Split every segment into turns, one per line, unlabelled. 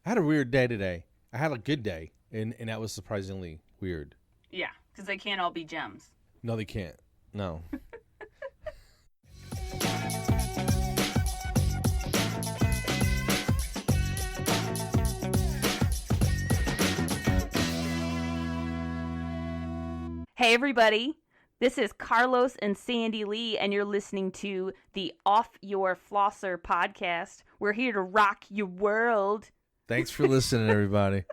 I had a weird day today. I had a good day, and that was surprisingly weird.
Yeah, because they can't all be gems.
No, they can't. No.
Hey, everybody. This is Carlos and Sandy Lee, and you're listening to the Off Your Flosser podcast. We're here to rock your world.
Thanks for listening, everybody.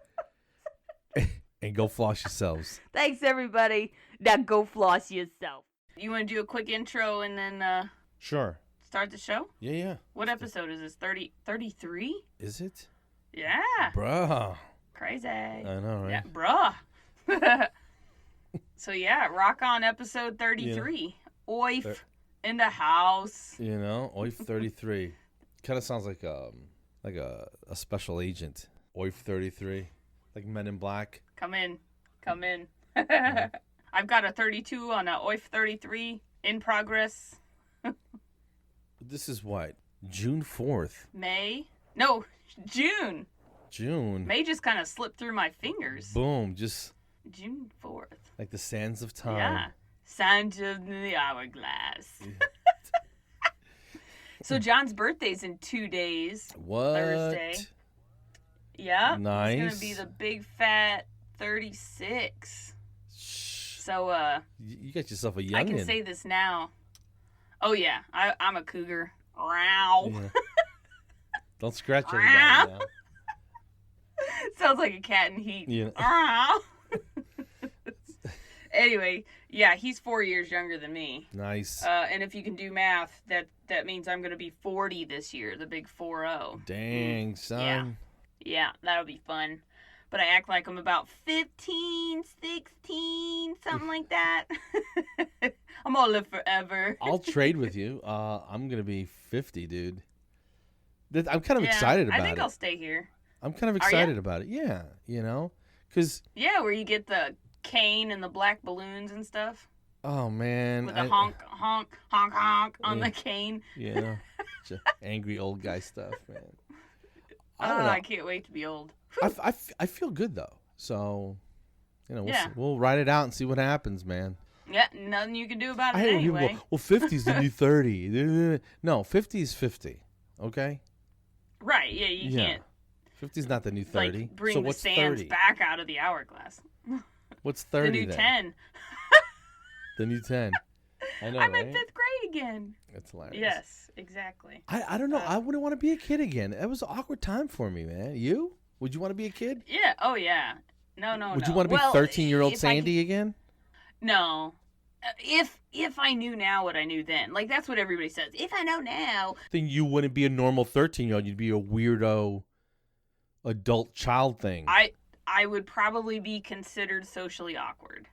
And go floss yourselves.
Thanks, everybody. Now go floss yourself. You want to do a quick intro and then
Sure.
start the show?
Yeah.
What episode is this? 33?
Is it?
Yeah.
Bruh.
Crazy.
I know, right?
Yeah, bruh. So, yeah, rock on episode 33. Oif in the house.
You know, OIF 33. Kind of sounds like a special agent. OIF 33. Like Men in Black.
Come in. I've got a 32 on a OIF 33 in progress.
This is what? June 4th.
May? No, June.
June.
May just kind of slipped through my fingers.
Boom. Just
June 4th.
like the sands of time.
Yeah. Sands of the hourglass. So John's birthday's in 2 days.
What?
Thursday. Yeah.
Nice.
He's going to be the big fat 36. So,
You got yourself a youngin'.
I can say this now. Oh, yeah. I'm a cougar. Wow.
Yeah. Don't scratch anybody now.
Sounds like a cat in heat.
Yeah.
Anyway, yeah, he's 4 years younger than me.
Nice.
And if you can do math, that means I'm going to be 40 this year, the big 4-0.
Dang, son.
Yeah, that'll be fun. But I act like I'm about 15, 16, something like that. I'm going to live forever.
I'll trade with you. I'm going to be 50, dude. I'm kind of excited about it.
I think I'll stay here.
I'm kind of excited about it. Yeah, you know? Because...
Yeah, where you get the cane and the black balloons and stuff.
Oh, man.
With the honk on the cane.
Yeah. Angry old guy stuff, man. I don't know.
I can't wait to be old.
I feel good, though. So, you know, we'll ride it out and see what happens, man.
Yeah, nothing you can do about it
I hate
anyway.
when people go, well, 50's the new 30. No, 50 is 50, okay?
Right, yeah, you can't.
50's not the new 30.
Like, bring
so
the
what's
sands
30?
back out of the hourglass.
What's 30
The new
then?
10.
The new 10. I know,
I'm
right?
in 5th grade again.
That's hilarious.
Yes, exactly.
I don't know. I wouldn't want to be a kid again. It was an awkward time for me, man. You? Would you want to be a kid?
Yeah, oh yeah. No.
Would you want to be 13-year-old Sandy again?
No. If I knew now what I knew then. Like, that's what everybody says. If I know now.
Then you wouldn't be a normal 13-year-old. You'd be a weirdo adult child thing.
I would probably be considered socially awkward.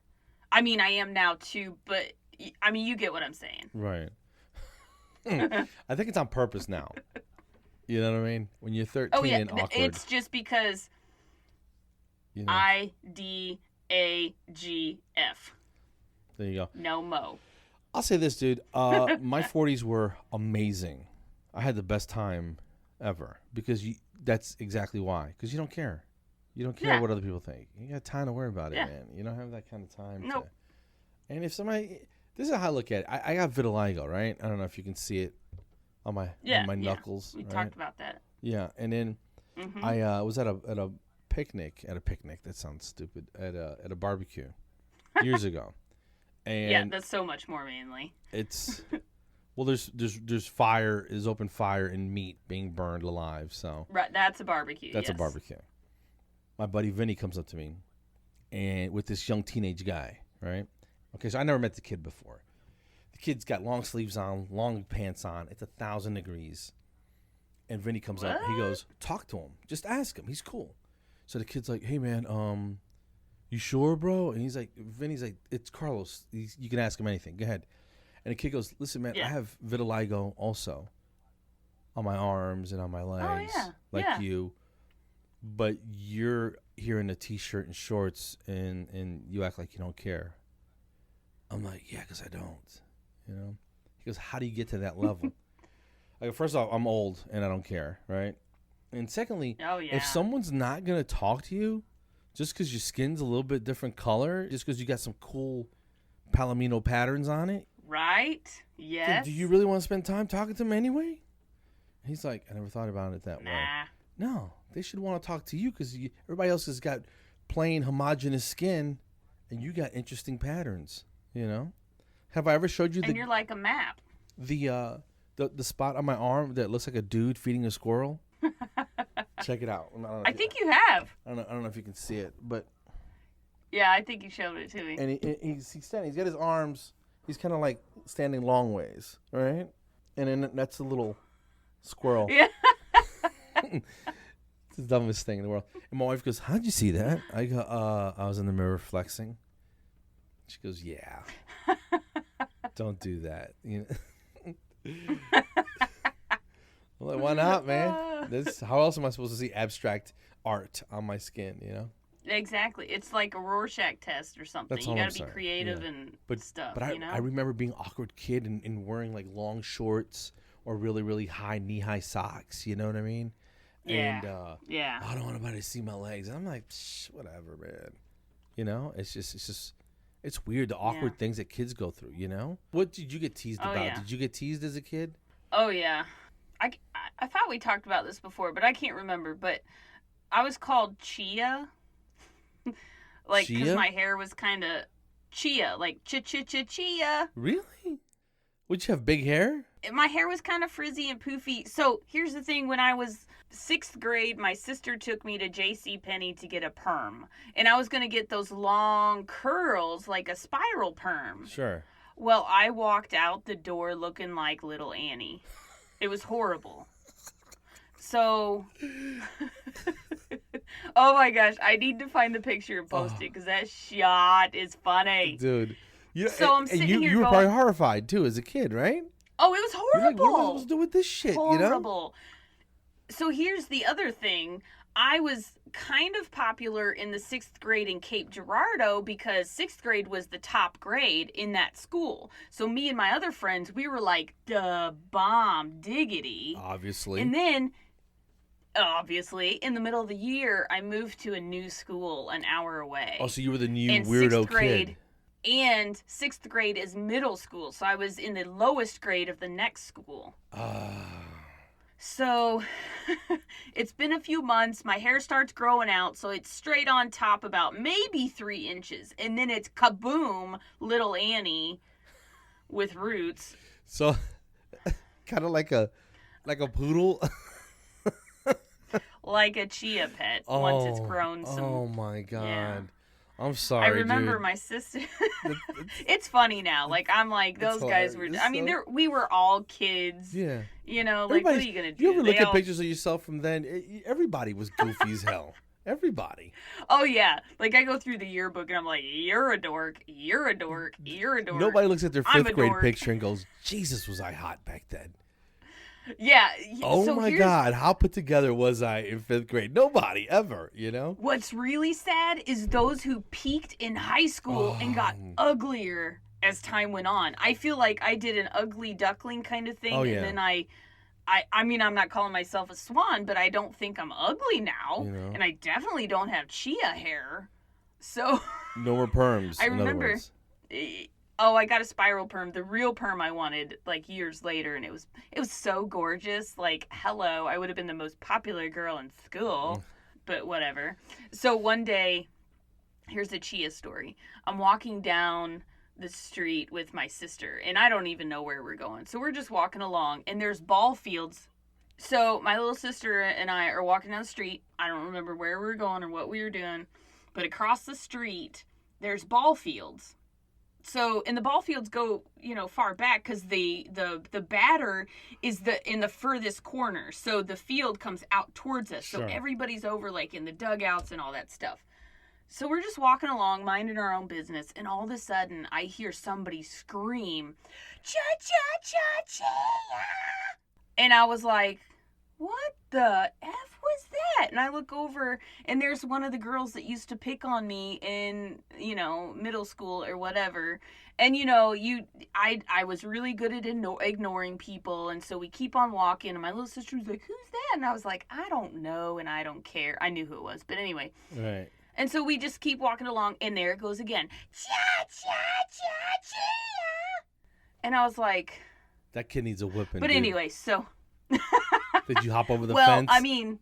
I mean, I am now too, but I mean, you get what I'm saying.
Right. I think it's on purpose now. You know what I mean? When you're 13 and awkward.
It's just because
you know.
IDAGF.
There you go.
No mo.
I'll say this, dude. My 40s were amazing. I had the best time ever because that's exactly why. Because you don't care. You don't care what other people think. You got time to worry about it, man. You don't have that kind of time.
Nope.
And if somebody, this is how I look at it. I got vitiligo, right? I don't know if you can see it on my knuckles.
We talked about that.
Yeah, and then I was at a picnic. That sounds stupid. At a barbecue years ago. And
yeah, that's so much more manly.
It's well, there's fire, is open fire and meat being burned alive. So
right, that's a barbecue.
That's a barbecue. My buddy Vinny comes up to me, and with this young teenage guy, right? Okay, so I never met the kid before. The kid's got long sleeves on, long pants on. It's 1,000 degrees, and Vinny comes up. He goes, "Talk to him. Just ask him. He's cool." So the kid's like, "Hey man, you sure, bro?" And he's like, Vinny's like, "It's Carlos. You can ask him anything. Go ahead." And the kid goes, "Listen, man, I have vitiligo also on my arms and on my legs, you. But you're here in a t-shirt and shorts, and you act like you don't care." I'm like, "Yeah, because I don't." You know? He goes, "How do you get to that level?" I go, "First off, I'm old and I don't care, right? And secondly,
Oh, yeah.
if someone's not going to talk to you just because your skin's a little bit different color, just because you got some cool palomino patterns on it.
Right? Yes.
Do you really want to spend time talking to them anyway? He's like, I never thought about it that way. No, they should want to talk to you because everybody else has got plain homogeneous skin and you got interesting patterns, you know? Have I ever showed you
And you're like a map.
the spot on my arm that looks like a dude feeding a squirrel? Check it out.
I think you have.
I don't know if you can see it, but
yeah, I think you showed it to me.
And he's standing. He's got his arms. He's kind of like standing long ways, right? And then that's a little squirrel.
Yeah.
It's the dumbest thing in the world. And my wife goes, "How'd you see that?" I go, I was in the mirror flexing." She goes, "Yeah, don't do that." You know? I'm like, why not, man? How else am I supposed to see abstract art on my skin? You know.
Exactly. It's like a Rorschach test or something.
That's
you
all
got
I'm
to be
saying.
creative
Yeah.
and stuff.
But
you know?
I remember being an awkward kid and wearing like long shorts or really, really high knee-high socks. You know what I mean?
Yeah.
And
yeah.
I don't want anybody to see my legs. And I'm like, whatever, man. You know, it's weird, the awkward things that kids go through, you know? What did you get teased about?
Yeah.
Did you get teased as a kid?
Oh, yeah. I thought we talked about this before, but I can't remember. But I was called Chia. Like, because my hair was kind of Chia, like Chia.
Really? Would you have big hair?
My hair was kind of frizzy and poofy. So here's the thing. When I was 6th grade, my sister took me to JCPenney to get a perm. And I was going to get those long curls, like a spiral perm.
Sure.
Well, I walked out the door looking like little Annie. It was horrible. So, oh my gosh, I need to find the picture and post it because that shot is funny.
Dude.
So I'm sitting here
you were
going,
probably horrified too as a kid, right?
Oh, it was horrible.
You're like, what am I supposed to do with this shit,
horrible.
you know?
So here's the other thing. I was kind of popular in the 6th grade in Cape Girardeau because 6th grade was the top grade in that school. So me and my other friends, we were like the bomb diggity.
Obviously.
And then, obviously, in the middle of the year, I moved to a new school an hour away.
Oh, so you were the new
and
weirdo
6th grade,
kid.
And 6th grade is middle school. So I was in the lowest grade of the next school. So it's been a few months. My hair starts growing out, so it's straight on top about maybe 3 inches. And then it's kaboom, little Annie with roots.
So kind of like a poodle.
Like a chia pet once it's grown some.
Oh my God.
Yeah.
I'm sorry,
I remember
dude.
my sister. It's funny now. Like, I'm like, those guys were. I mean, we were all kids.
Yeah.
You know, like, what are you gonna do?
You ever look at pictures of yourself from then? Everybody was goofy as hell. Everybody.
Oh yeah. Like, I go through the yearbook and I'm like, you're a dork. You're a dork. You're a dork.
Nobody looks at their 5th grade
dork.
picture and goes, Jesus, was I hot back then?
Yeah.
Oh
so
my God, how put together was I in 5th grade? Nobody ever, you know?
What's really sad is those who peaked in high school and got uglier as time went on. I feel like I did an ugly duckling kind of thing, and then I mean, I'm not calling myself a swan, but I don't think I'm ugly now,
You know?
and I definitely don't have chia hair. So
No more perms.
I
in other
remember.
words.
Oh, I got a spiral perm, the real perm I wanted, like, years later, and it was so gorgeous. Like, hello, I would have been the most popular girl in school, but whatever. So one day, here's a chia story. I'm walking down the street with my sister, and I don't even know where we're going. So we're just walking along, and there's ball fields. So my little sister and I are walking down the street. I don't remember where we were going or what we were doing, but across the street, there's ball fields. So, and the ball fields go, you know, far back because the batter is in the furthest corner. So the field comes out towards us.
Sure.
So everybody's over like in the dugouts and all that stuff. So we're just walking along, minding our own business, and all of a sudden I hear somebody scream, "Cha-cha-cha-cha!" And I was like, what the F is that? And I look over, and there's one of the girls that used to pick on me in, middle school or whatever. And, I was really good at ignoring people. And so we keep on walking. And my little sister was like, who's that? And I was like, I don't know. And I don't care. I knew who it was. But anyway.
Right.
And so we just keep walking along. And there it goes again. Chia, chia, chia, chia. And I was like.
That kid needs a whipping.
But anyway, so.
Did you hop over the
well,
fence?
I mean,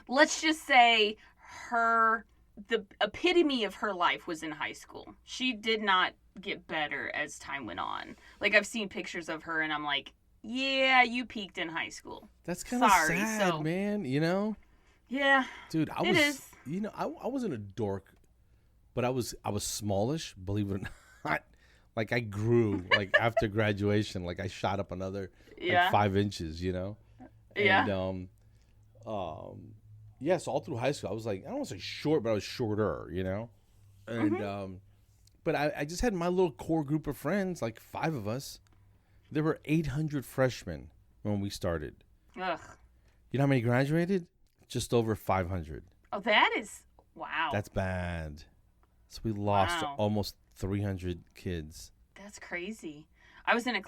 let's just say the epitome of her life was in high school. She did not get better as time went on. Like, I've seen pictures of her, and I'm like, yeah, you peaked in high school.
That's kind of sad, man,
Yeah.
Dude,
it is.
I wasn't a dork, but I was smallish, believe it or not. Like, I grew, like, after graduation, like, I shot up another, 5 inches, And, so all through high school, I was like, I don't want to say short, but I was shorter, And, but I just had my little core group of friends, like 5 of us. There were 800 freshmen when we started.
Ugh.
You know how many graduated? Just over 500.
Oh, that is, wow.
That's bad. So we lost
Wow.
almost 300 kids.
That's crazy. I was in a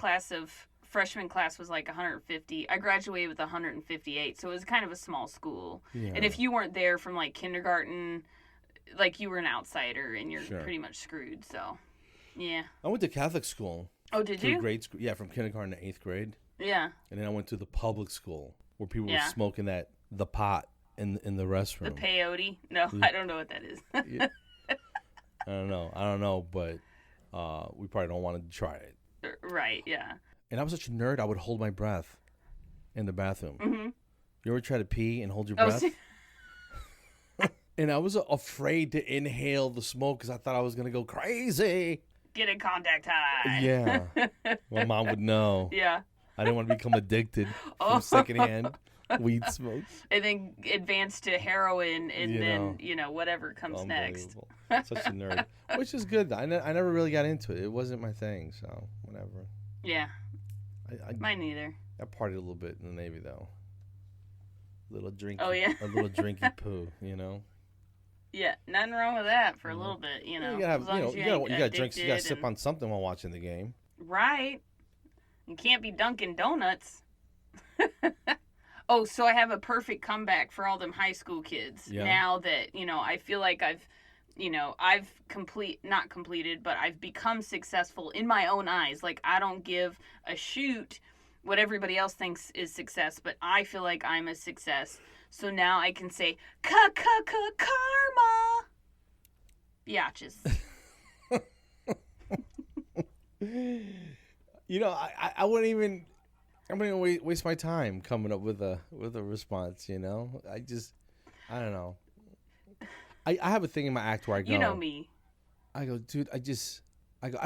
freshman class was like 150. I graduated with 158, so it was kind of a small school.
Yeah.
And if you weren't there from like kindergarten, like you were an outsider and you're pretty much screwed. So, yeah.
I went to Catholic school.
Oh, did you?
Grade school. Yeah, from kindergarten to 8th grade.
Yeah.
And then I went to the public school where people were smoking the pot in the restroom.
The peyote? No, I don't know what that is.
Yeah. I don't know, but we probably don't want to try it.
Right, yeah.
And I was such a nerd, I would hold my breath in the bathroom.
Mm-hmm.
You ever try to pee and hold your breath? And I was afraid to inhale the smoke because I thought I was going to go crazy.
Get in contact high.
Yeah. My mom would know.
Yeah.
I didn't want to become addicted from secondhand weed smoke.
And then advance to heroin and then, whatever comes next.
Such a nerd. Which is good. I never really got into it. It wasn't my thing, so whatever.
Yeah. Mine neither.
I partied a little bit in the Navy, though. A little drinky.
Oh, yeah.
A little drinky poo,
Yeah, nothing wrong with that for a little bit,
You gotta have, you gotta drink, you gotta sip on something while watching the game.
Right. You can't be dunking donuts. Oh, so I have a perfect comeback for all them high school kids. Yeah. Now that, I feel like I've not completed, but I've become successful in my own eyes. Like, I don't give a shoot what everybody else thinks is success, but I feel like I'm a success. So now I can say, karma. Biatches.
I wouldn't even waste my time coming up with a response, I don't know. I have a thing in my act where I go.
You know me.
I go, dude, I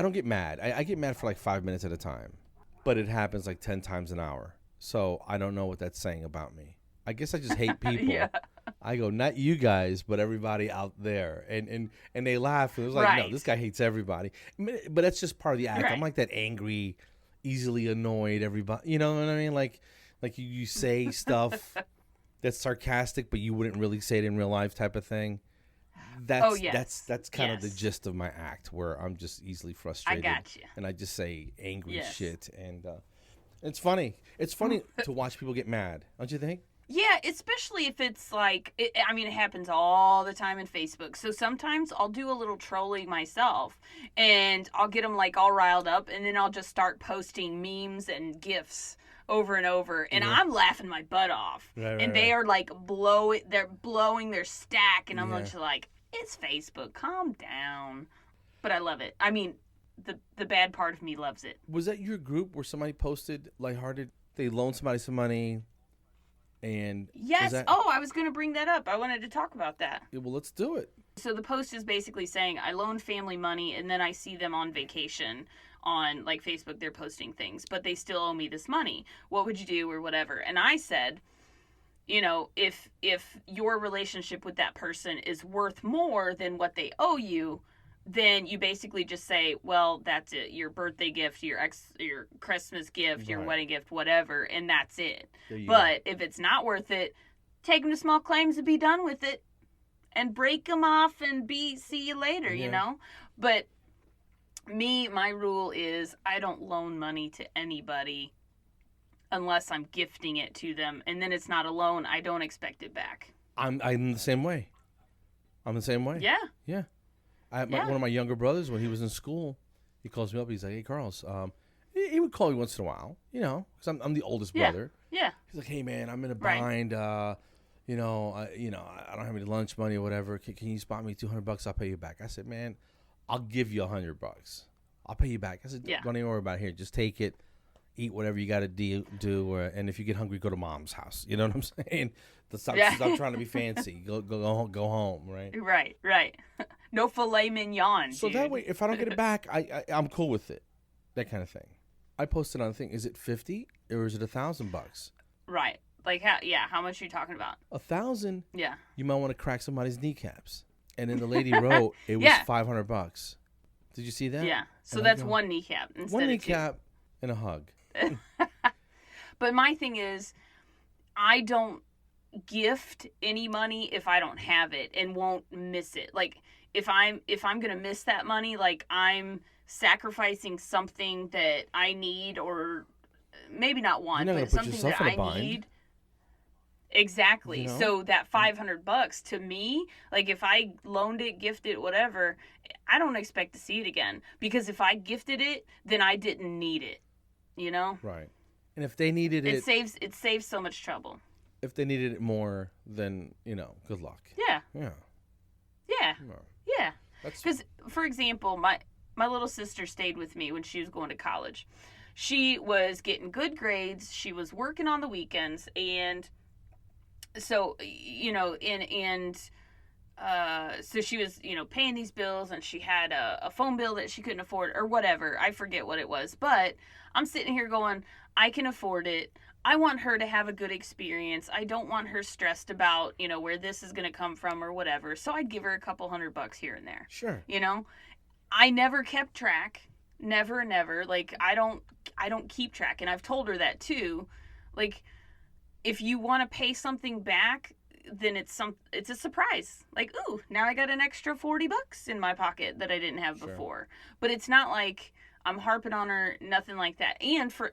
don't get mad. I get mad for like 5 minutes at a time. But it happens like 10 times an hour. So I don't know what that's saying about me. I guess I just hate people.
Yeah.
I go, not you guys, but everybody out there. And they laugh. And it was like, no, this guy hates everybody. But that's just part of the act. Right. I'm like that angry, easily annoyed everybody. You know what I mean? Like you say stuff that's sarcastic, but you wouldn't really say it in real life type of thing. That's kind of the gist of my act, where I'm just easily frustrated. I got you. And I just say angry shit. And it's funny. It's funny to watch people get mad. Don't you think?
Yeah, especially if it's like, it happens all the time in Facebook. So sometimes I'll do a little trolling myself, and I'll get them like all riled up, and then I'll just start posting memes and GIFs over and over, and I'm laughing my butt off. Right, they are like they're blowing their stack, and I'm just like, it's Facebook, calm down. But I love it. I mean, the bad part of me loves it.
Was that your group where somebody posted lighthearted? They loaned somebody some money. And
yes. I was going to bring that up. I wanted to talk about that.
Yeah, well, let's do it.
So the post is basically saying, I loaned family money, and then I see them on vacation on like Facebook. They're posting things, but they still owe me this money. What would you do, or whatever? And I said, if your relationship with that person is worth more than what they owe you, then you basically just say, well, that's it. Your birthday gift, your Christmas gift, your wedding gift, whatever, and that's it. But if it's not worth it, take them to small claims and be done with it, and break them off and see you later.
Yeah.
You know, but my rule is I don't loan money to anybody unless I'm gifting it to them, and then it's not a loan. I don't expect it back.
I'm the same way. I'm the same way.
Yeah.
Yeah. One of my younger brothers, when he was in school, he calls me up. He's like, "Hey, Carlos." He would call me once in a while, you know, because I'm the oldest brother.
Yeah.
He's like, "Hey, man, I'm in a bind. I don't have any lunch money or whatever. Can you spot me $200? I'll pay you back." I said, "Man, I'll give you $100. I'll pay you back." I said, "Don't even worry about it. Here, just take it, eat whatever you got to do, and if you get hungry, go to mom's house." You know what I'm saying? Stop trying to be fancy. Go home, right?
Right. No filet mignon.
So
dude.
that way, if I don't get it back, I'm cool with it. That kind of thing. I posted on the thing. Is it $50 or is it $1,000?
Right. Like how much are you talking about?
$1,000.
Yeah.
You might want to crack somebody's kneecaps. And then the lady wrote it was $500. Did you see that?
Yeah. So that's one kneecap instead
one
of
kneecap
two.
And a hug.
But my thing is, I don't gift any money if I don't have it and won't miss it. Like if I'm gonna miss that money, like I'm sacrificing something that I need, or maybe not want, but something that I need. Exactly. You know? So that $500 to me, like if I loaned it, gifted, whatever, I don't expect to see it again, because if I gifted it, then I didn't need it. You know?
Right. And if they needed it,
it saves so much trouble.
If they needed it more, then good luck.
Yeah.
Yeah.
Yeah. Yeah. Because, for example, my little sister stayed with me when she was going to college. She was getting good grades. She was working on the weekends, and so so she was paying these bills, and she had a phone bill that she couldn't afford or whatever. I forget what it was, but I'm sitting here going, I can afford it. I want her to have a good experience. I don't want her stressed about, where this is going to come from or whatever. So I'd give her a couple $100 here and there.
Sure.
I never kept track. Never. Like, I don't keep track. And I've told her that too. Like, if you want to pay something back, then it's a surprise. Like, ooh, now I got an extra $40 in my pocket that I didn't have before. But it's not like I'm harping on her, nothing like that. And for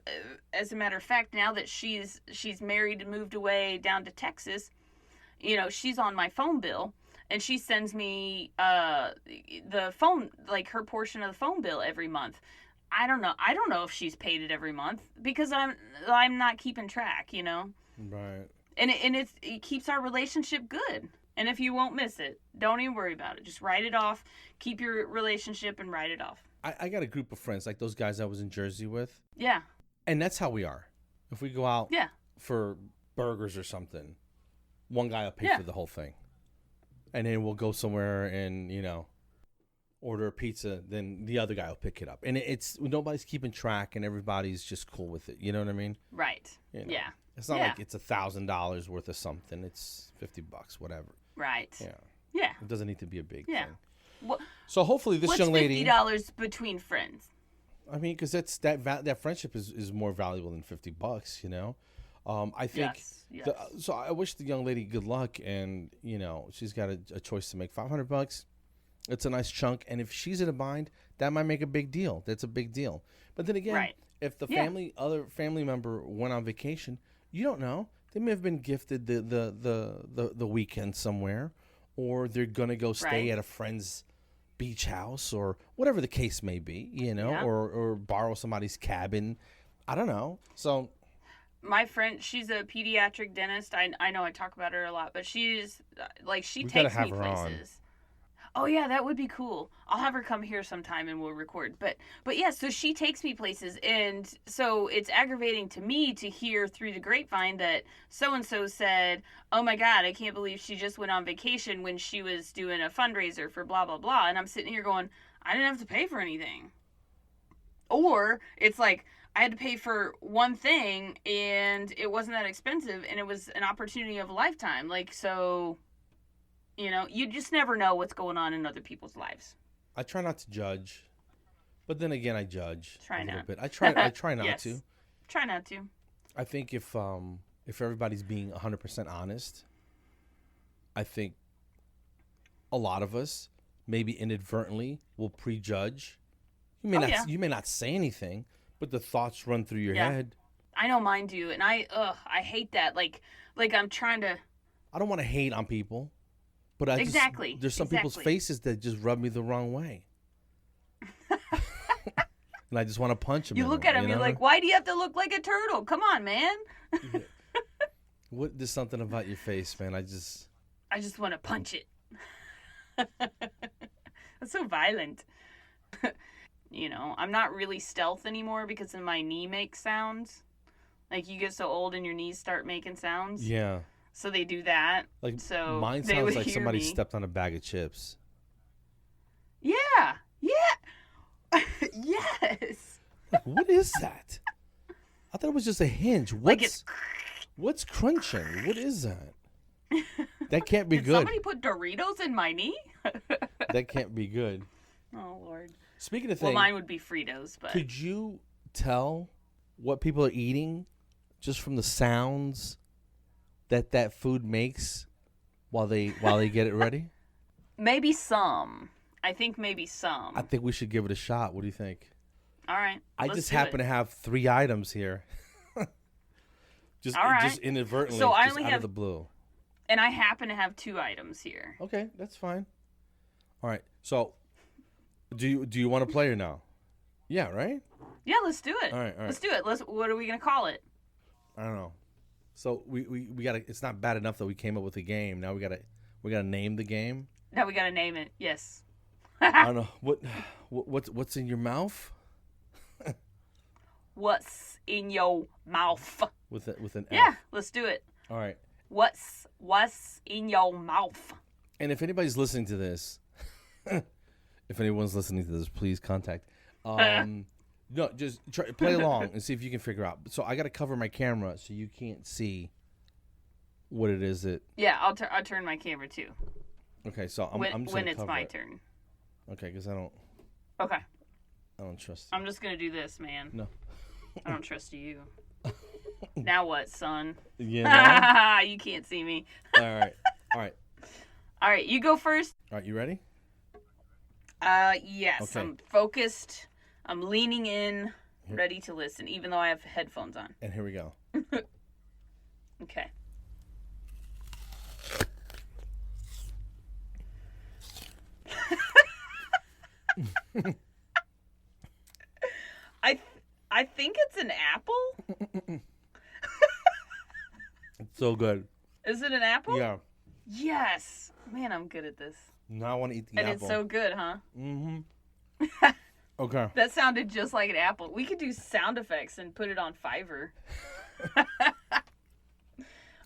as a matter of fact, now that she's married and moved away down to Texas, she's on my phone bill, and she sends me the phone, like her portion of the phone bill every month. I don't know if she's paid it every month, because I'm not keeping track,
Right.
And it keeps our relationship good. And if you won't miss it, don't even worry about it. Just write it off. Keep your relationship and write it off.
I got a group of friends, like those guys I was in Jersey with.
Yeah.
And that's how we are. If we go out
Yeah.
for burgers or something, one guy will pay for the whole thing. And then we'll go somewhere and, order a pizza, then the other guy will pick it up. And it's nobody's keeping track, and everybody's just cool with it. You know what I mean?
Right. Yeah.
It's not like it's $1,000 worth of something. It's $50, whatever.
Right.
Yeah.
Yeah.
It doesn't need to be a big thing.
Well,
so hopefully this young lady.
What's $50 between friends?
I mean, because that friendship is more valuable than $50. I think.
Yes.
So I wish the young lady good luck, and she's got a choice to make. $500. It's a nice chunk, and if she's in a bind, that might make a big deal. That's a big deal. But then again, if the other family member went on vacation, you don't know. They may have been gifted the weekend somewhere, or they're gonna go stay at a friend's beach house, or whatever the case may be, or borrow somebody's cabin. I don't know. So
my friend, she's a pediatric dentist. I know I talk about her a lot, but she's like, she
we
takes
gotta have
me
her
places. Oh yeah, that would be cool. I'll have her come here sometime and we'll record. But yeah, so she takes me places, and so it's aggravating to me to hear through the grapevine that so and so said, "Oh my God, I can't believe she just went on vacation when she was doing a fundraiser for blah blah blah." And I'm sitting here going, I didn't have to pay for anything. Or it's like, I had to pay for one thing and it wasn't that expensive, and it was an opportunity of a lifetime. Like, so, you just never know what's going on in other people's lives.
I try not to judge, but then again, I judge a little bit. I try not
Yes.
to.
Try not to.
I think if everybody's being 100% honest, I think a lot of us, maybe inadvertently, will prejudge. You may not say anything, but the thoughts run through your head.
I know mine do, and I hate that. Like I'm trying to.
I don't want to hate on people, but there's some people's faces that just rub me the wrong way. And I just want to punch them.
You look at him, you're like, why do you have to look like a turtle? Come on, man.
There's something about your face, man. I just
want to punch it. That's so violent. I'm not really stealth anymore because my knee makes sounds. Like, you get so old and your knees start making sounds.
Yeah.
So they do that.
Like,
so
mine sounds like somebody stepped on a bag of chips.
Yeah. Yeah. Yes.
Like, what is that? I thought it was just a hinge. What's crunching? What is that? That can't be
Did
good.
Somebody put Doritos in my knee?
That can't be good.
Oh, Lord.
Speaking of things.
Well, mine would be Fritos, but.
Could you tell what people are eating just from the sounds that food makes while they get it ready?
Maybe some. I think maybe some.
I think we should give it a shot. What do you think?
All right.
I just happen to have 3 items here. Just inadvertently,
so I
just
only
out
have,
of the blue.
And I happen to have 2 items here.
Okay, that's fine. All right. So, do you want to play or no? Yeah, right?
Yeah, let's do it.
All right.
Let's do it. What are we going to call it?
I don't know. So we got to, it's not bad enough that we came up with a game. Now we got to name the game.
Now we got to name it. Yes.
I don't know. What's in your mouth?
What's in your mouth?
With an F.
Yeah, let's do it.
All right.
What's in your mouth?
And if anybody's listening to this, if anyone's listening to this, please contact. No, just play along and see if you can figure out. So I got to cover my camera so you can't see what it is that.
Yeah, I'll turn my camera too.
Okay, so I'm just
when
gonna
it's
cover
my
it.
turn.
Okay, because I
Okay.
don't trust you.
I'm just gonna do this, man.
No.
I don't trust you. Now what, son?
Yeah.
You can't see me.
All right.
You go first.
All right, you ready?
Yes.
Okay.
I'm focused. I'm leaning in, ready to listen, even though I have headphones on.
And here we go.
Okay. I think it's an apple.
It's so good.
Is it an apple?
Yeah.
Yes. Man, I'm good at this.
Now I want to eat the
and
apple.
It's so good, huh?
Mm-hmm. Okay.
That sounded just like an apple. We could do sound effects and put it on Fiverr.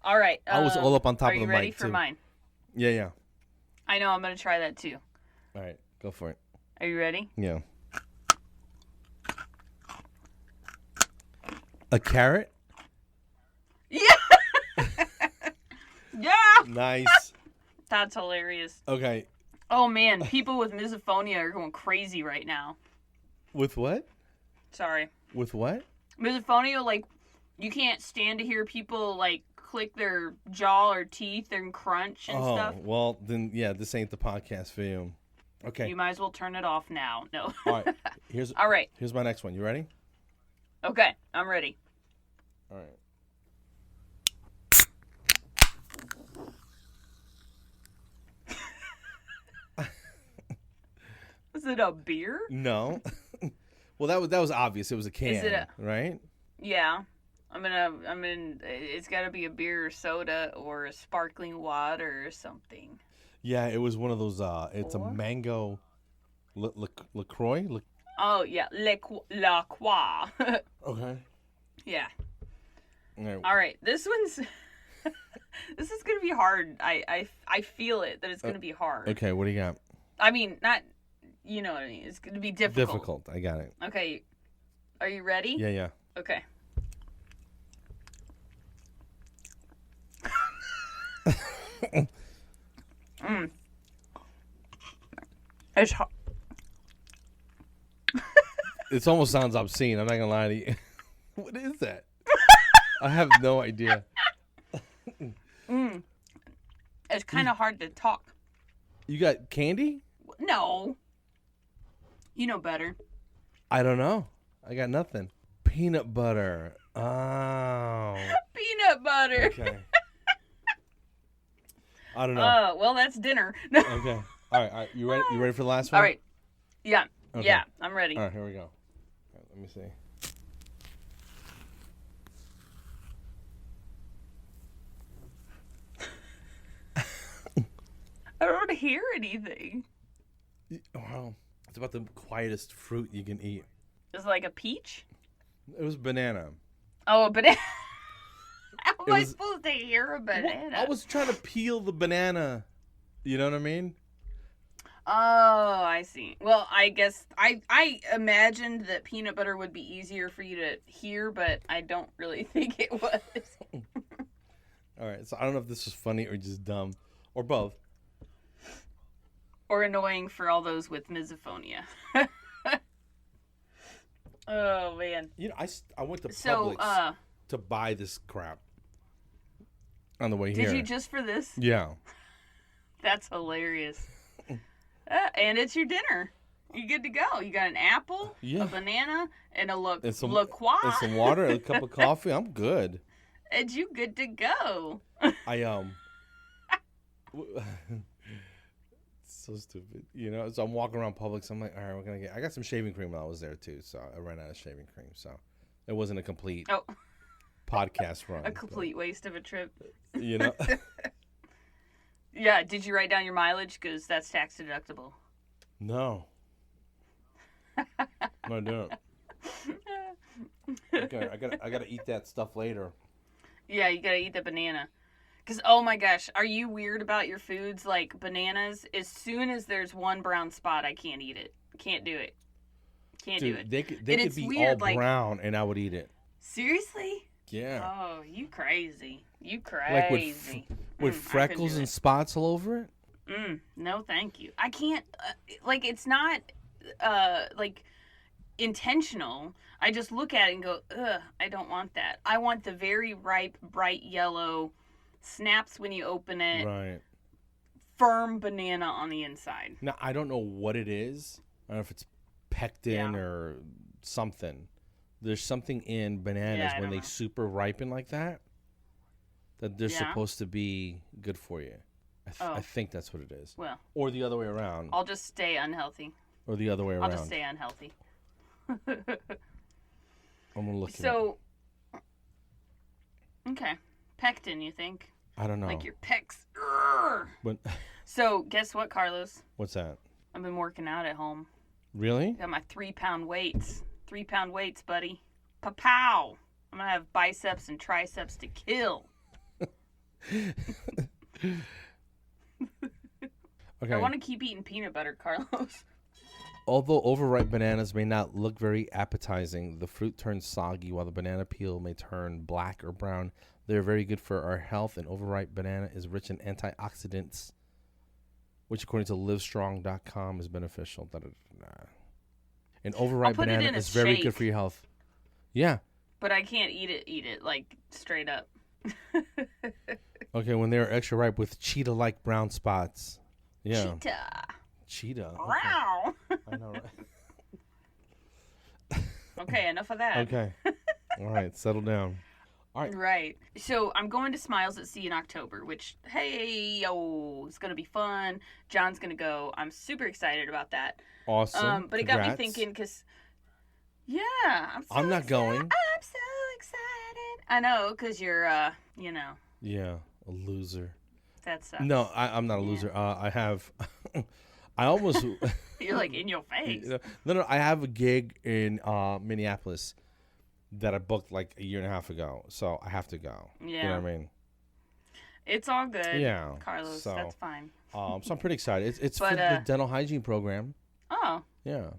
All right.
I was all up on top of the mic,
Are you ready for mine?
Yeah.
I know. I'm going to try that, too.
All right. Go for it.
Are you ready?
Yeah. A carrot?
Yeah! Yeah!
Nice.
That's hilarious.
Okay.
Oh, man. People with misophonia are going crazy right now.
With what?
Sorry.
With what?
Misophonia, like, you can't stand to hear people, like, click their jaw or teeth and crunch and stuff.
Oh, well, then, yeah, this ain't the podcast for you. Okay.
You might as well turn it off now. No.
All right.
All right.
Here's my next one. You ready?
Okay. I'm ready.
All right.
Is it a beer?
No. Well, that was obvious. It was a can,
Is it
right?
Yeah. It's got to be a beer or soda or a sparkling water or something.
Yeah, it was one of those, it's a mango LaCroix?
Oh, yeah. La Croix.
Okay.
Yeah.
All
right. This one's... This is going to be hard. I feel it, that it's going to be hard.
Okay, what do you got?
I mean, not... You know what I mean. It's going to be difficult.
Difficult. I got it.
Okay. Are you ready?
Yeah.
Okay. It's hot.
It almost sounds obscene. I'm not going to lie to you. What is that? I have no idea.
It's kind of hard to talk.
You got candy?
No. You know better.
I don't know. I got nothing. Peanut butter. Oh.
Peanut butter.
Okay. I don't know.
Well, that's dinner.
Okay. All right. You ready? You ready for the last one?
All right. Yeah.
Okay.
Yeah, I'm ready.
All right, here we go. All right, let me see.
I don't hear anything.
Wow. It's about the quietest fruit you can eat.
Is it like a peach?
It was banana.
Oh, a banana. How am I
was-
supposed to hear a banana?
I was trying to peel the banana. You know what I mean?
Oh, I see. Well, I guess I imagined that peanut butter would be easier for you to hear, but I don't really think it was.
All right. So I don't know if this was funny or just dumb or both.
Or annoying for all those with misophonia. Oh, man.
You know, I went to
So,
Publix to buy this crap on the way here.
did you just for this?
Yeah.
That's hilarious. And it's your dinner. You're good to go. You got an apple,
Yeah.
a banana, and a
And some
La Croix.
and some water, a cup of coffee. I'm good.
And you good to go.
I so stupid, you know. So I'm walking around Publix. I'm like, all right, we're gonna get. I got some shaving cream when I was there too, so I ran out of shaving cream. So it wasn't a complete podcast run.
A complete waste of a trip.
but, you know.
Yeah. Did you write down your mileage? Because that's tax deductible.
No. No, I don't. Okay, I gotta eat that stuff later.
Yeah, you gotta eat the banana. Because, oh my gosh, are you weird about your foods? Like bananas, as soon as there's one brown spot, I can't eat it. Can't do it. Can't do it.
They
And
could
it's
be
weird,
all
like-
brown and I would eat it.
Seriously?
Yeah.
Oh, you crazy. You
Like
crazy.
with
I couldn't
freckles
do
and
it.
spots all over it.
No, thank you. I can't, like, it's not, like, intentional. I just look at it and go, ugh, I don't want that. I want the very ripe, bright yellow, snaps when you open it,
Right.
firm banana on the inside.
Now I don't know what it is. I don't know if it's pectin
Yeah.
or something. There's something in bananas
Yeah, I
when
don't
they
know.
super ripen like that they're
Yeah.
supposed to be good for you. I
Oh.
think that's what it is.
Well,
Or the other way around.
I'll just stay unhealthy.
Or the other way
I'll
around.
just stay unhealthy.
I'm gonna look it up.
So, okay. Pectin, you think?
I don't know.
Like your pecs. Urgh.
But
So, guess what, Carlos?
what's that?
I've been working out at home.
Really?
Got my 3-pound weights. 3-pound weights, buddy. Pa-pow! I'm gonna have biceps and triceps to kill.
Okay.
I want to keep eating peanut butter, Carlos.
Although overripe bananas may not look very appetizing, the fruit turns soggy while the banana peel may turn black or brown. They are very good for our health. An overripe banana is rich in antioxidants, which according to livestrong.com is beneficial. Da-da-da-da. An overripe
put it
banana
in a
is very
shake.
good for your health. Yeah.
But I can't eat it, like, straight up.
Okay, when they're extra ripe with cheetah-like brown spots. Yeah. Cheetah. Okay.
Wow.
I know, right?
Okay, enough of that.
Okay. All right, settle down. All right.
Right. So I'm going to Smiles at Sea in October, which, hey, yo, it's going to be fun. John's going to go. I'm super excited about that.
Awesome.
But it got me
Congrats.
thinking because, yeah,
I'm not going.
I'm so excited. I know, because you're, you know,
Yeah, a loser.
that sucks.
No, I'm not a loser. I have, I almost.
You're like in your face.
No, I have a gig in Minneapolis that I booked like a year and a half ago, so I have to go.
Yeah.
You know what I mean?
It's all good.
Yeah,
Carlos,
so-
that's fine.
So I'm pretty excited. It's
But,
for the dental hygiene program.
Oh,
Yeah.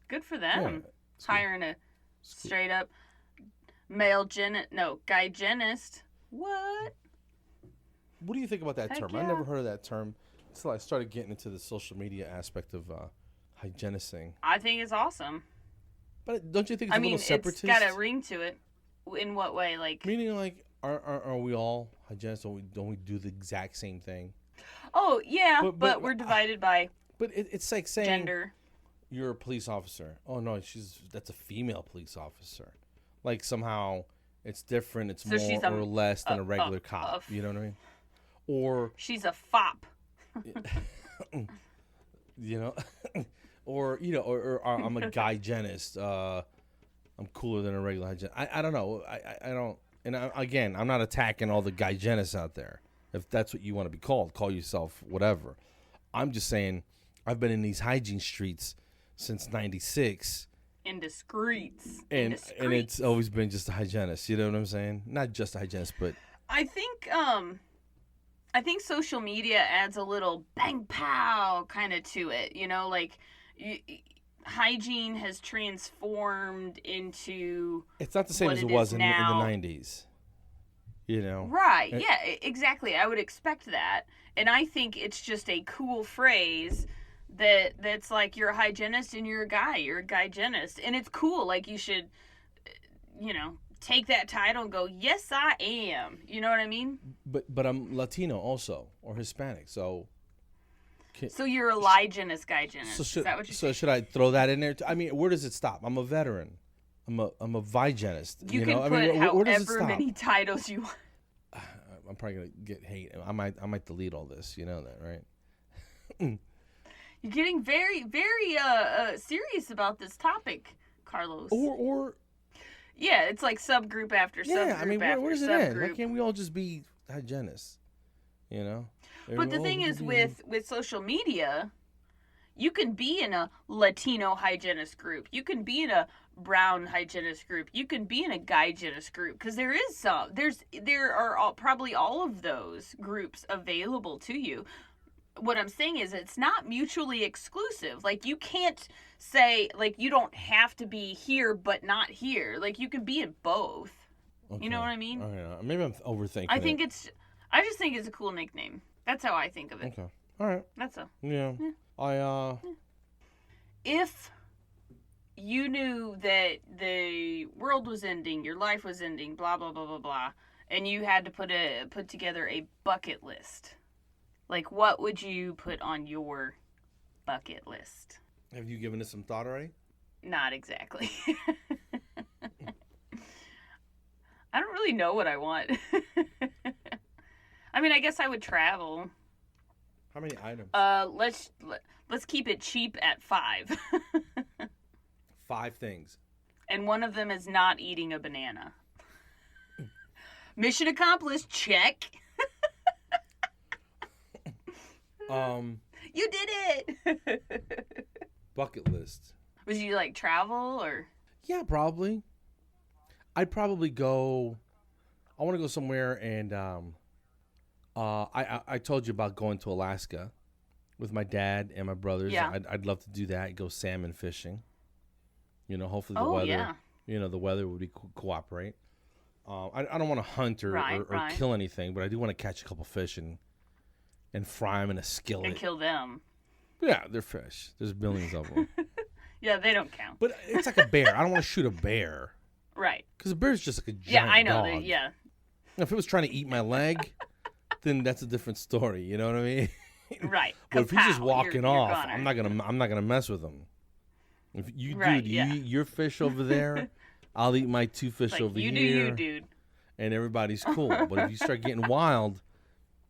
good for
Yeah.
them.
It's good.
Hiring a straight up guy hygienist. What?
What do you think about that
Heck
term? I
yeah.
never heard of that term until I started getting into the social media aspect of hygienicing.
I think it's awesome.
But don't you think it's
I
a
mean,
little separatist?
it's got a ring to it. In what way? Like,
Meaning, like, Are we all hygienists? Don't we do the exact same thing?
Oh yeah, but we're divided by
But it's like saying
gender.
you're a police officer. Oh no, that's a female police officer. Like somehow it's different. It's
So she's
more or less than a regular cop. You know what I mean? Or
she's a fop.
you know, or I'm a hygienist. I'm cooler than a regular hygienist. I don't know. I don't. And again, I'm not attacking all the hygienists out there. If that's what you want to be called, call yourself whatever. I'm just saying, I've been in these hygiene streets since '96.
Indiscreets.
And it's always been just a hygienist. You know what I'm saying? Not just a hygienist, but
I think social media adds a little bang pow kind of to it. You know, like hygiene has transformed into.
It's not the same as it was in the '90s. You know?
Right. Yeah, exactly. I would expect that. And I think it's just a cool phrase that's like you're a hygienist and you're a guy. You're a hygienist. And it's cool. Like you should, take that title and go, yes, I am. You know what I mean?
But I'm Latino also, or Hispanic. So
you're a hygienist, hygienist. Is that what you're saying?
So should I throw that in there? I mean, where does it stop? I'm a veteran. I'm a hygienist.
You can put however many titles you want.
I'm probably gonna get hate. I might delete all this. You know that, right?
You're getting very, very serious about this topic, Carlos.
Or
yeah, it's like subgroup after subgroup.
Yeah, I mean, where does it end? Why can't we all just be hygienists? You know.
But the thing is, with social media, you can be in a Latino hygienist group. You can be in a brown hygienist group. You can be in a hygienist group because there are probably all of those groups available to you. What I'm saying is it's not mutually exclusive. Like you can't say like you don't have to be here but not here. Like you can be in both. Okay. You know what I mean?
Okay. Maybe I'm overthinking.
I just think it's a cool nickname. That's how I think of it.
Okay. All right.
That's all.
Yeah.
If you knew that the world was ending, your life was ending, blah blah blah blah blah, and you had to put together a bucket list, like what would you put on your bucket list?
Have you given it some thought already?
Not exactly. I don't really know what I want. I mean, I guess I would travel.
How many items?
Let's keep it cheap at 5.
5 things.
And one of them is not eating a banana. Mission accomplished. Check. You did it.
Bucket list.
Was you like travel or?
Yeah, probably. I'd probably go. I want to go somewhere, and I told you about going to Alaska with my dad and my brothers.
Yeah.
I'd love to do that. Go salmon fishing. Hopefully the weather.
Yeah.
The weather would cooperate. I don't want to hunt or kill anything, but I do want to catch a couple fish and fry them in a skillet.
And kill them.
Yeah, they're fish. There's billions of them.
Yeah, they don't count.
But it's like a bear. I don't want to shoot a bear.
Right.
Because a bear's just like a giant
dog. Yeah, I know.
Dog.
Yeah.
If it was trying to eat my leg, then that's a different story. You know what I mean?
Right.
But if he's just walking off, I'm not gonna mess with him. If you eat your fish over there, I'll eat my 2 fish over here.
You do you, dude.
And everybody's cool. But if you start getting wild,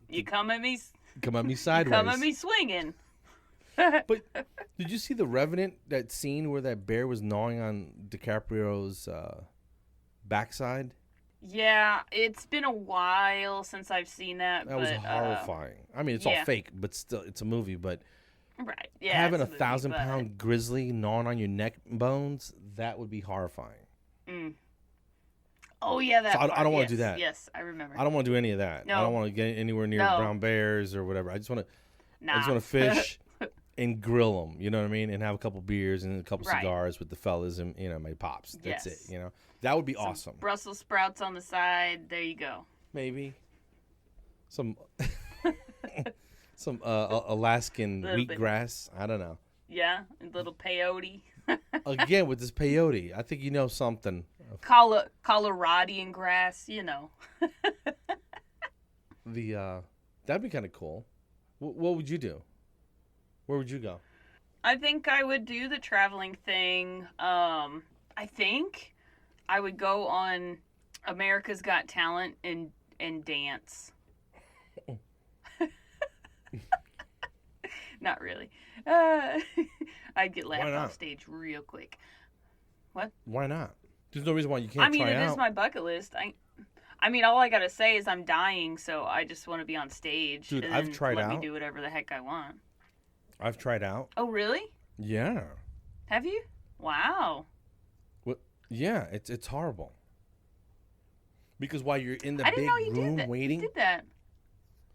you come at me
sideways.
Come at me swinging.
But did you see The Revenant? That scene where that bear was gnawing on DiCaprio's backside?
Yeah, it's been a while since I've seen that.
That was horrifying. I mean, it's all fake, but still, it's a movie. But
right, yeah,
having a 1,000-pound grizzly gnawing on your neck bones, that would be horrifying.
Mm. Oh yeah, that.
So I don't want to do that.
Yes, I remember.
I don't want to do any of that.
No.
I don't want to get anywhere near brown bears or whatever. I just want to fish and grill them. You know what I mean? And have a couple beers and a couple cigars with the fellas and my pops. That's it. That would be awesome.
Brussels sprouts on the side. There you go.
Maybe some Alaskan wheatgrass. I don't know.
Yeah, a little peyote.
Again, with this peyote, I think you know something
Coloradian grass, you know.
That'd be kind of cool. What would you do? Where would you go?
I think I would do the traveling thing. I think I would go on America's Got Talent and dance. Not really. I'd get laughed off stage real quick. What?
Why not? There's no reason why you can't try out.
It is my bucket list. I mean, all I gotta say is I'm dying, so I just want to be on stage.
Dude,
and
I've tried out.
Let me do whatever the heck I want.
I've tried out.
Oh, really?
Yeah.
Have you? Wow.
What? Yeah, it's horrible. Because while you're in the
big
room waiting.
You did that.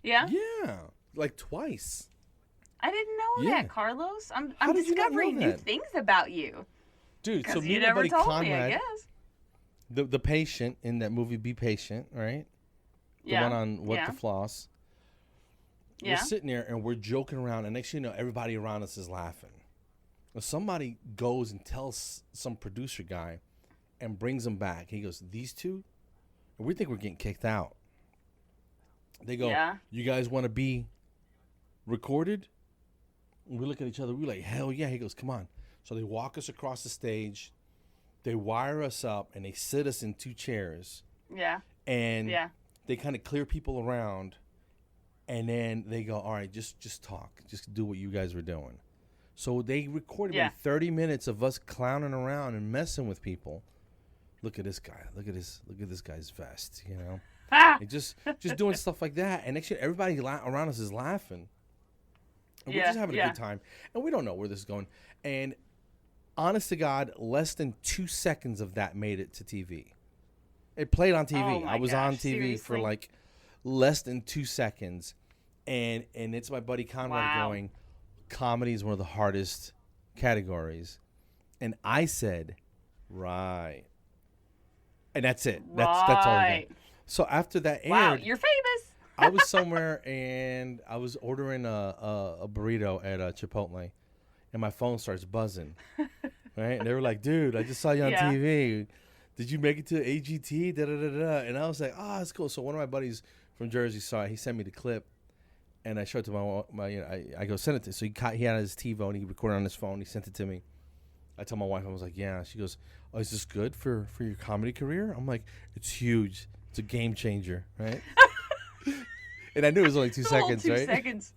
Yeah?
Yeah. Like twice.
I didn't know that, Carlos. I'm discovering new
that?
Things about you.
Dude, so me
you
and my buddy
never told
Conrad,
me, I guess.
The patient in that movie Be Patient, right? The one on What the Floss. We're sitting there and we're joking around, and next thing you know, everybody around us is laughing. Well, somebody goes and tells some producer guy and brings them back. He goes, "These two?" And we think we're getting kicked out. They go, "You guys want to be recorded?" And we look at each other. We're like, "Hell yeah." He goes, "Come on." So they walk us across the stage. They wire us up, and they sit us in 2 chairs.
Yeah.
And they kind of clear people around. And then they go, "All right, just talk. Just do what you guys were doing." So they recorded maybe 30 minutes of us clowning around and messing with people. Look at this guy. Look at this guy's vest, you know? And just doing stuff like that. And next thing, everybody around us is laughing. And we're just having a good time. And we don't know where this is going. And honest to God, less than 2 seconds of that made it to TV. It played on TV. I was on TV for like less than 2 seconds. And it's my buddy Conrad going, comedy is one of the hardest categories. And I said, right. And that's it. That's all I got. So after that aired.
Wow, you're famous.
I was somewhere and I was ordering a burrito at Chipotle. And my phone starts buzzing. Right? And they were like, "Dude, I just saw you on TV. Did you make it to AGT? Da, da, da, da." And I was like, "Oh, that's cool." So one of my buddies from Jersey saw it. He sent me the clip. And I showed it to I go, "Send it to." So he had his TiVo and he recorded on his phone. He sent it to me. I told my wife, I was like, "Yeah." She goes, "Oh, is this good for your comedy career?" I'm like, "It's huge. It's a game changer." Right? And I knew it was only 2 seconds,
2
right?
seconds.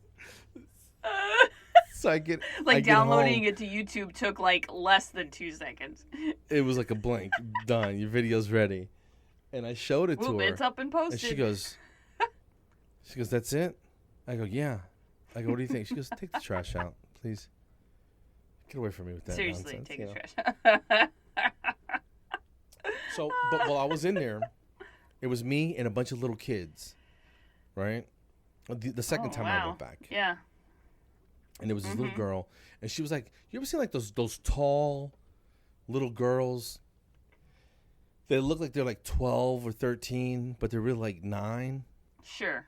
So I get
downloading it to YouTube took like less than 2 seconds.
It was like a blink. Done. Your video's ready. And I showed it to her.
It's up and posted.
And she goes, "That's it?" I go, "Yeah." I go, "What do you think?" She goes, "Take the trash out, please. Get away from me with that
Seriously,
nonsense."
take the trash out.
So, but while I was in there, it was me and a bunch of little kids, right? The second time I went back.
Yeah.
And there was this little girl, and she was like, you ever seen like those tall little girls? They look like they're like 12 or 13, but they're really like 9.
Sure.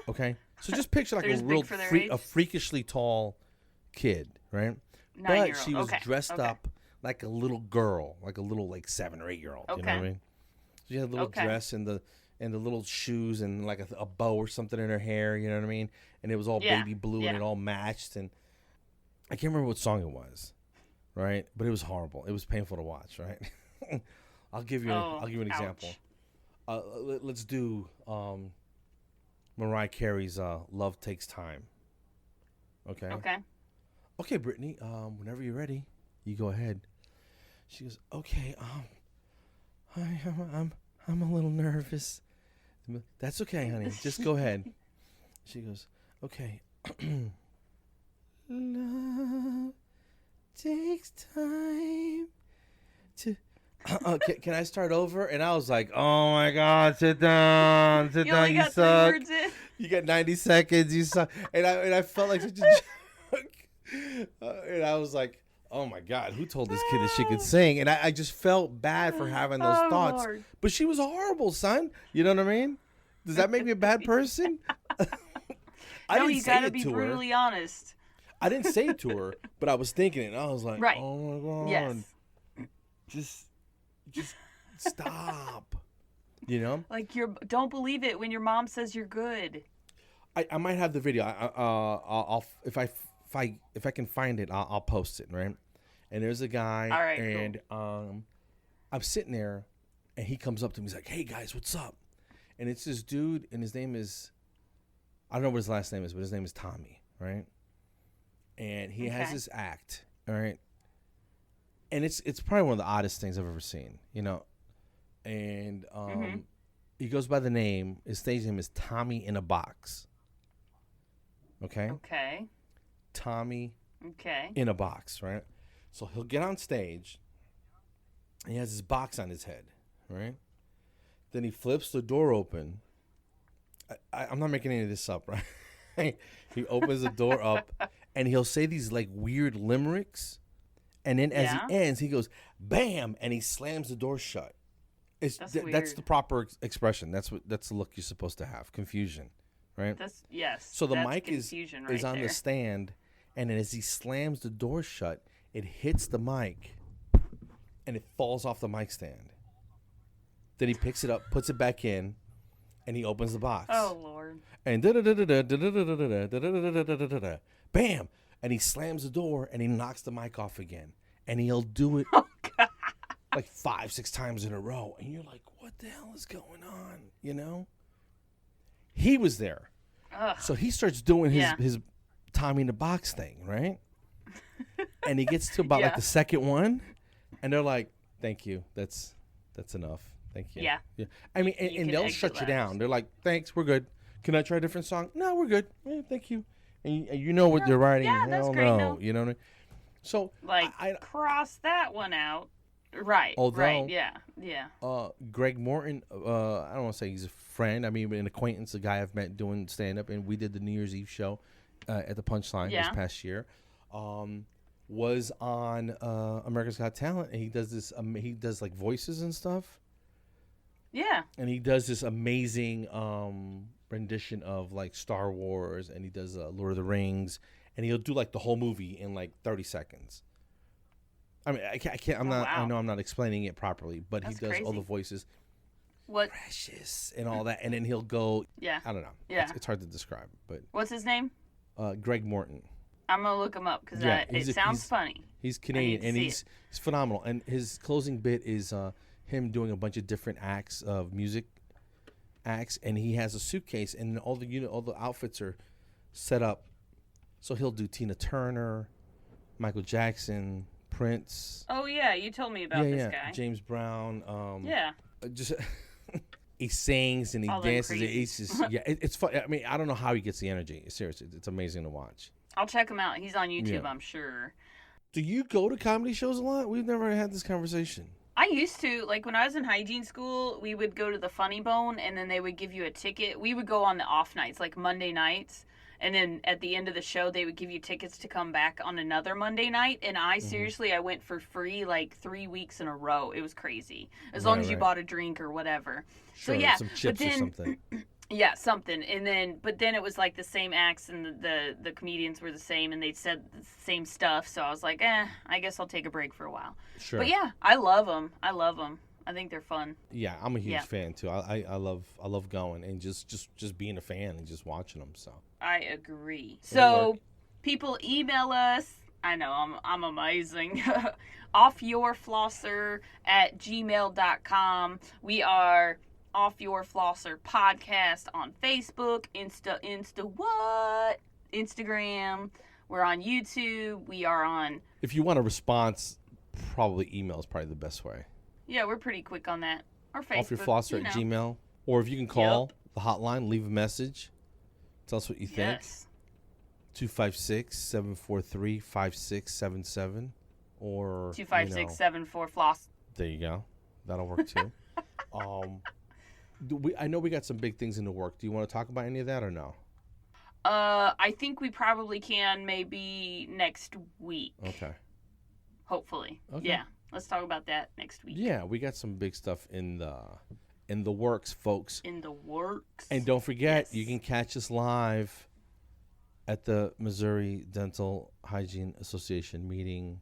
Okay. So just picture like a freakishly tall kid, right?
9-year-old.
But she was dressed up like a little girl, like a little like 7 or 8-year-old. You know what I mean? She had a little dress and the little shoes and like a bow or something in her hair. You know what I mean? And it was all baby blue and it all matched. And I can't remember what song it was, right? But it was horrible. It was painful to watch, right? I'll give you an example. Let's do Mariah Carey's "Love Takes Time." Okay. Okay, Brittany. Whenever you're ready, you go ahead. She goes, "Okay. I'm a little nervous." "That's okay, honey. Just go ahead." She goes, "Okay." Love takes time to. Can I start over? And I was like, "Oh my God, sit down, sit down. You suck. You got 90 seconds. You suck." And I felt like such a joke. And I was like, "Oh my God, who told this kid that she could sing?" And I just felt bad for having those thoughts.
Lord.
But she was horrible, son. You know what I mean? Does that make me a bad person?
No, you gotta be brutally honest.
I didn't say it to her, but I was thinking it, and I was like, "Oh my God,
yes,
just Stop. You know?
Like don't believe it when your mom says you're good.
I might have the video. I'll if I can find it, I'll post it, right? And there's a guy,
All right,
and I'm sitting there, and he comes up to me. He's like, "Hey guys, what's up?" And it's this dude, and his name is, I don't know what his last name is, but his name is Tommy, right? And he has this act, all right? And it's probably one of the oddest things I've ever seen, you know? And he goes by the name, his stage name is Tommy in a Box. Okay?
Okay.
Tommy
Okay.
in a Box, right? So he'll get on stage, and he has his box on his head, right? Then he flips the door open. I'm not making any of this up, right? He opens the door up, and he'll say these like weird limericks, and then as he ends, he goes bam, and he slams the door shut. That's the proper expression. That's the look you're supposed to have. Confusion, right?
So
the mic is on the stand, and then as he slams the door shut, it hits the mic, and it falls off the mic stand. Then he picks it up, puts it back in, and he opens the box.
Oh Lord!
And bam! And he slams the door, and he knocks the mic off again. And he'll do it like 5-6 times in a row. And you're like, what the hell is going on? You know? He was there.
Ugh.
So he starts doing his Tommy in the Box thing, right? And he gets to about like the second one, and they're like, thank you. That's enough. Thank you.
Yeah.
I mean, and they'll shut you down. They're like, thanks, we're good. Can I try a different song? No, we're good. Yeah, thank you. And you know what they're writing.
Yeah, that's great. No.
You know what I mean? So
like, cross that one out. Right. Right. Yeah.
Greg Morton. I don't want to say he's a friend. I mean, an acquaintance, a guy I've met doing stand up, and we did the New Year's Eve show at the Punchline this past year. Was on America's Got Talent, and he does this. He does like voices and stuff.
Yeah.
And he does this amazing rendition of like Star Wars, and he does Lord of the Rings, and he'll do like the whole movie in like 30 seconds. I mean, I can't. I'm not. Wow. I know I'm not explaining it properly, but he does crazy. All the voices.
What?
Precious and all that, and then he'll go.
Yeah.
I don't know.
Yeah.
It's hard to describe, but.
What's his name?
Greg Morton.
I'm gonna look him up because it sounds funny.
He's Canadian, and he's phenomenal. And his closing bit is him doing a bunch of different acts of music acts, and he has a suitcase, and all the outfits are set up. So he'll do Tina Turner, Michael Jackson, Prince.
Oh yeah, you told me about this guy.
James Brown.
Yeah.
Just he sings and he dances. It's just it's fun. I mean, I don't know how he gets the energy. Seriously, it's amazing to watch.
I'll check him out. He's on YouTube, I'm sure.
Do you go to comedy shows a lot? We've never had this conversation.
I used to. Like, when I was in hygiene school, we would go to the Funny Bone, and then they would give you a ticket. We would go on the off nights, like Monday nights, and then at the end of the show, they would give you tickets to come back on another Monday night, and I went for free, like, 3 weeks in a row. It was crazy. As long as you bought a drink or whatever.
Sure,
so, yeah.
Some chips or something.
Yeah, something. And but then it was like the same acts, and the comedians were the same, and they said the same stuff. So I was like, I guess I'll take a break for a while.
Sure.
But yeah, I love them. I think they're fun.
Yeah, I'm a huge fan too. I love going and just being a fan and just watching them. So
I agree. So people email us. I know I'm amazing. offyourflosser@gmail.com. We are Off Your Flosser Podcast on Facebook, Instagram. We're on YouTube. We are on.
If you want a response, probably email is probably the best way.
Yeah, we're pretty quick on that. Or Facebook.
Off Your Flosser at Gmail. Or if you can call the hotline, leave a message. Tell us what you think.
Yes.
256-743-5677. Or
256-74-FLOSS.
There you go. That'll work too. I know we got some big things in the work. Do you want to talk about any of that or no?
I think we probably can maybe next week.
Okay.
Hopefully.
Okay.
Yeah. Let's talk about that next week.
Yeah, we got some big stuff in the works, folks.
In the works.
And don't forget, you can catch us live at the Missouri Dental Hygiene Association meeting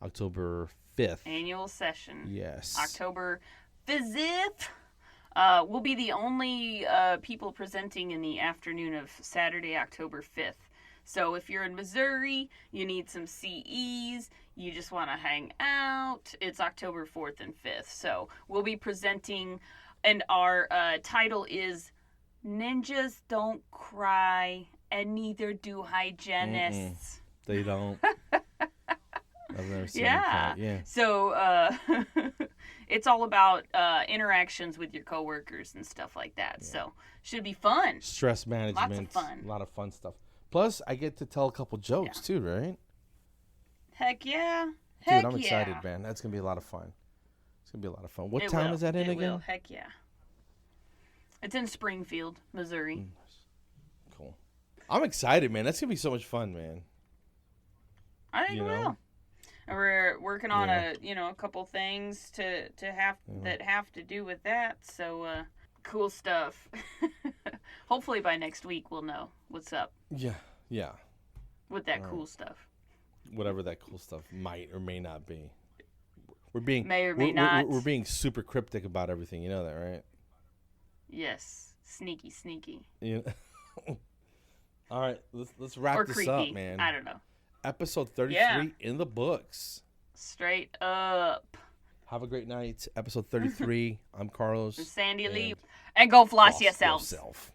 October 5th.
Annual session.
Yes.
October 5th. We'll be the only people presenting in the afternoon of Saturday, October 5th. So if you're in Missouri, you need some CEs, you just want to hang out, it's October 4th and 5th. So we'll be presenting, and our title is Ninjas Don't Cry, and neither do hygienists.
They don't. I've never seen
Yeah.
them cry. Yeah.
So it's all about interactions with your coworkers and stuff like that. Yeah. So should be fun.
Stress management.
Lots of fun.
A lot of fun stuff. Plus, I get to tell a couple jokes too, right?
Heck yeah.
Dude, I'm excited, man. That's going to be a lot of fun. It's going to be a lot of fun. What town is that in again?
Will. Heck yeah. It's in Springfield, Missouri.
Cool. I'm excited, man. That's going to be so much fun, man.
I think it will. And we're working on a couple things that have to do with that. So cool stuff. Hopefully by next week we'll know what's up.
Yeah.
With that cool stuff.
Whatever that cool stuff might or may not be. We're being
not.
We're being super cryptic about everything. You know that, right?
Yes. Sneaky.
Yeah. All right, let's wrap this up, man.
I don't know.
Episode 33 in the books.
Straight up.
Have a great night. Episode 33. I'm Carlos.
And Sandy Lee. And go floss yourself.